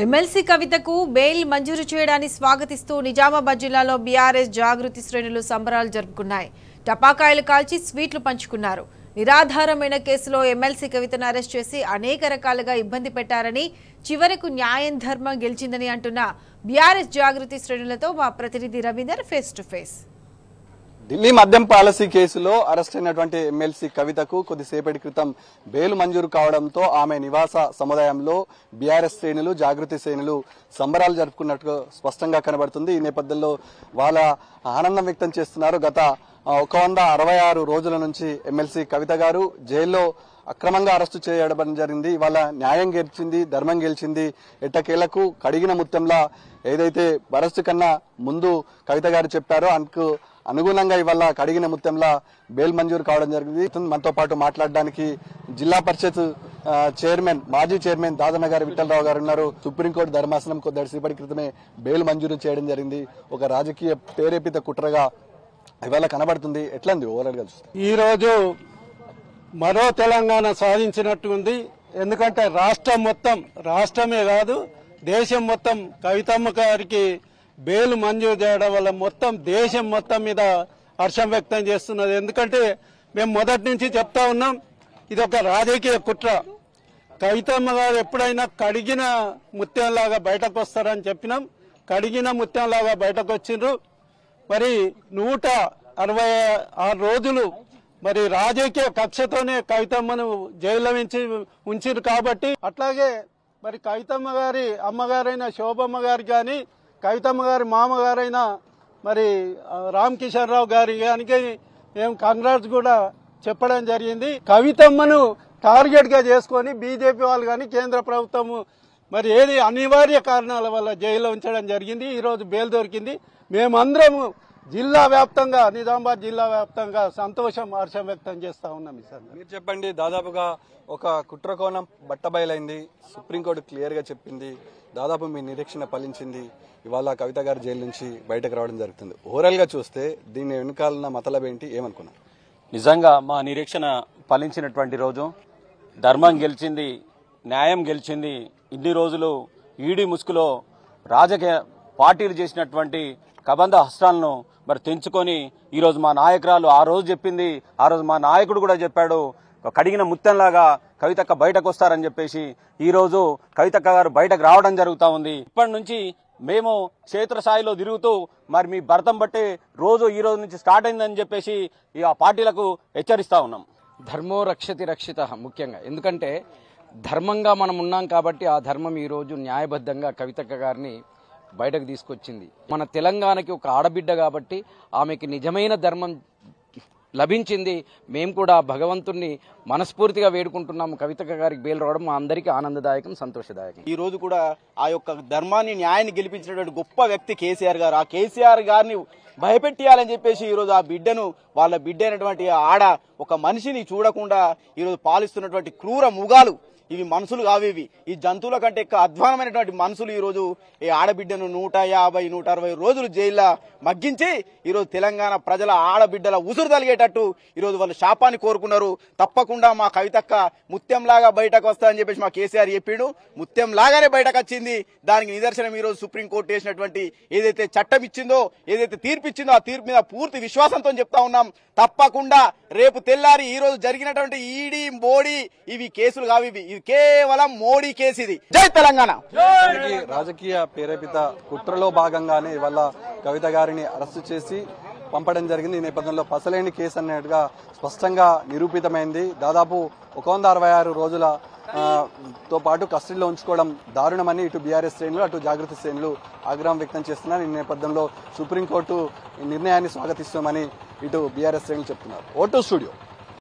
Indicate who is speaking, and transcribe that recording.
Speaker 1: MLC కవితకు bail మంజూరు చేయడాన్ని స్వాగతిస్తూ నిజామాబాద్ జిల్లాలో బీఆర్ఎస్ జాగృతి శ్రేణులు సంబరాలు జరుపుకున్నాయి. టపాకాయలు కాల్చి స్వీట్లు పంచుకున్నారు. నిరాధారమైన కేసులో ఎమ్మెల్సీ కవితను అరెస్ట్ చేసి అనేక రకాలుగా ఇబ్బంది పెట్టారని, చివరకు న్యాయం ధర్మం గెలిచిందని అంటున్న బీఆర్ఎస్ జాగృతి శ్రేణులతో మా ప్రతినిధి Ravinder face to face.
Speaker 2: Delhi మద్యం పాలసీ కేసులో అరెస్ట్ అయినటువంటి ఎమ్మెల్సీ కవితకు కొద్దిసేపటి క్రితం బెయిల్ మంజూరు కావడంతో ఆమె నివాస సముదాయంలో బీఆర్ఎస్ శ్రేణులు, జాగృతి శ్రేణులు సంబరాలు జరుపుకున్నట్టు స్పష్టంగా కనబడుతుంది. ఈ నేపథ్యంలో వాళ్ళ ఆనందం వ్యక్తం చేస్తున్నారు. గత 166 రోజుల నుంచి ఎమ్మెల్సీ కవిత గారు జైల్లో అక్రమంగా అరెస్టు చేయడం జరిగింది. ఇవాళ న్యాయం గెలిచింది, ధర్మం గెలిచింది. ఎట్టకేలకు కడిగిన ముత్యంలా ఏదైతే అరెస్టు కన్నా ముందు కవిత గారు చెప్పారో అందుకు అనుగుణంగా ఇవాళ కడిగిన ముత్యంలా బెయిల్ మంజూరు కావడం జరిగింది. మనతో పాటు మాట్లాడడానికి జిల్లా పరిషత్ చైర్మన్, మాజీ చైర్మన్ దాదన్న గారు, విఠలరావు గారు ఉన్నారు. సుప్రీంకోర్టు ధర్మాసనం కొద్దిసేపటి క్రితమే బెయిల్ మంజూరు చేయడం జరిగింది. ఒక రాజకీయ ప్రేరేపిత కుట్రగా ఇవాళ కనబడుతుంది. ఎట్లంది ఓవరాల్ గా చూస్తే?
Speaker 3: ఈ రోజు మరో తెలంగాణ సాధించినట్టు ఉంది. ఎందుకంటే రాష్ట్రం మొత్తం, రాష్ట్రమే కాదు దేశం మొత్తం కవితమ్మ గారికి బెయిల్ మంజూరు చేయడం వల్ల మొత్తం దేశం మొత్తం మీద హర్షం వ్యక్తం చేస్తున్నది. ఎందుకంటే మేము మొదటి నుంచి చెప్తా ఉన్నాం, ఇది ఒక రాజకీయ కుట్ర. కవితమ్మ గారు ఎప్పుడైనా కడిగిన ముత్యంలాగా బయటకు వస్తారని చెప్పినాం. కడిగిన ముత్యంలాగా బయటకు వచ్చిండ్రు. మరి 166 రోజులు మరి రాజకీయ కక్షతోనే కవితమ్మను జైల్లో ఉంచారు. కాబట్టి అట్లాగే మరి కవితమ్మ గారి అమ్మగారైన శోభమ్మ గారి కానీ, కవితమ్మ గారి మామగారైన మరి రామ్ కిషన్ రావు గారి కానీ మేము కాంగ్రెస్ కూడా చెప్పడం జరిగింది. కవితమ్మను టార్గెట్ గా చేసుకొని బీజేపీ వాళ్ళు కానీ కేంద్ర ప్రభుత్వం మరి ఏది అనివార్య కారణాల వల్ల జైల్లో ఉంచడం జరిగింది. ఈరోజు బెయిల్ దొరికింది. మేమందరము జిల్లా వ్యాప్తంగా, నిజామాబాద్ జిల్లా వ్యాప్తంగా సంతోషం, హర్షం వ్యక్తం చేస్తా ఉన్నాం.
Speaker 2: మీరు చెప్పండి, దాదాపుగా ఒక కుట్ర కోణం బట్టబయలైంది. సుప్రీంకోర్టు క్లియర్ గా చెప్పింది. దాదాపు మీ నిరీక్షణ ఫలించింది. ఇవాళ కవిత గారి జైలు నుంచి బయటకు రావడం జరుగుతుంది. ఓవరాల్ గా చూస్తే దీని వెనుకాలన్న మతలబ్ ఏంటి, ఏమనుకున్నాం?
Speaker 4: నిజంగా మా నిరీక్షణ ఫలించినటువంటి రోజు. ధర్మం గెలిచింది, న్యాయం గెలిచింది. ఇన్ని రోజులు ఈడీ ముసుగులో రాజకీయ పార్టీలు చేసినటువంటి కబంధ హస్తాలను మరి తెంచుకొని ఈరోజు మా నాయకురాలు ఆ రోజు చెప్పింది, ఆ రోజు మా నాయకుడు కూడా చెప్పాడు, కడిగిన ముత్యంలాగా కవితక్క బయటకు వస్తారని చెప్పేసి ఈ రోజు కవితక్క గారు బయటకు రావడం జరుగుతూ ఉంది. ఇప్పటి నుంచి మేము క్షేత్రస్థాయిలో తిరుగుతూ మరి మీ భర్తం బట్టే రోజు ఈ రోజు నుంచి స్టార్ట్ అయిందని చెప్పేసి ఆ పార్టీలకు హెచ్చరిస్తా ఉన్నాం.
Speaker 5: ధర్మో రక్షతి రక్షిత. ముఖ్యంగా ఎందుకంటే ధర్మంగా మనం ఉన్నాం కాబట్టి ఆ ధర్మం ఈ రోజు న్యాయబద్ధంగా కవితక్క గారిని బయటకు తీసుకొచ్చింది. మన తెలంగాణకి ఒక ఆడబిడ్డ కాబట్టి ఆమెకి నిజమైన ధర్మం లభించింది. మేము కూడా భగవంతుణ్ణి మనస్ఫూర్తిగా వేడుకుంటున్నాము. కవితక్క గారికి బెయిల్ రావడం మా అందరికీ ఆనందదాయకం, సంతోషదాయకం.
Speaker 6: ఈ రోజు కూడా ఆ యొక్క ధర్మాన్ని, న్యాయాన్ని గెలిపించినటువంటి గొప్ప వ్యక్తి కేసీఆర్ గారు. ఆ కేసీఆర్ గారిని భయపెట్టియాలని చెప్పేసి ఈరోజు ఆ బిడ్డను, వాళ్ళ బిడ్డ అయినటువంటి ఆడ ఒక మనిషిని చూడకుండా ఈరోజు పాలిస్తున్నటువంటి క్రూర ముగాలు. ఇవి మనుషులు కావేవి. ఈ జంతువుల కంటే ఎక్కువ అధ్వానమైనటువంటి మనుషులు ఈరోజు ఈ ఆడబిడ్డను 150, 160 రోజులు జైల్లో మగ్గించి ఈరోజు తెలంగాణ ప్రజల ఆడబిడ్డల ఉసురు తలిగేటట్టు ఈరోజు వాళ్ళు శాపాన్ని కోరుకున్నారు. తప్పకుండా మా కవితక్క ముత్యంలాగా బయటకు వస్తారని చెప్పేసి మా కేసీఆర్ చెప్పిండు. ముత్యంలాగానే బయటకు వచ్చింది. దానికి నిదర్శనం ఈరోజు సుప్రీంకోర్టు చేసినటువంటి ఏదైతే చట్టం ఇచ్చిందో, ఏదైతే తీర్పు ఇచ్చిందో ఆ తీర్పు మీద పూర్తి విశ్వాసంతో చెప్తా ఉన్నాం. తప్పకుండా రేపు తెల్లారి ఈ రోజు జరిగినటువంటి ఈడీ, మోడీ ఇవి కేసులు కావు. ఇది కేవలం మోడీ కేసు. ఇది జై తెలంగాణ.
Speaker 2: రాజకీయ ప్రేరేపిత కుట్రలో భాగంగానే ఇవాళ కవిత గారిని అరెస్టు చేసి పంపడం జరిగింది. ఈ నేపథ్యంలో పసలేని కేసు అన్నట్టుగా స్పష్టంగా నిరూపితమైంది. దాదాపు 166 రోజుల తో పాటు కస్టడీలో ఉంచుకోవడం దారుణమని ఇటు బీఆర్ఎస్ శ్రేణులు, అటు జాగృతి శ్రేణులు ఆగ్రహం వ్యక్తం చేస్తున్నారు. ఈ నేపథ్యంలో సుప్రీంకోర్టు నిర్ణయాన్ని స్వాగతిస్తామని ఇటు బీఆర్ఎస్ శ్రేణులు చెప్తున్నారు. Vote studio.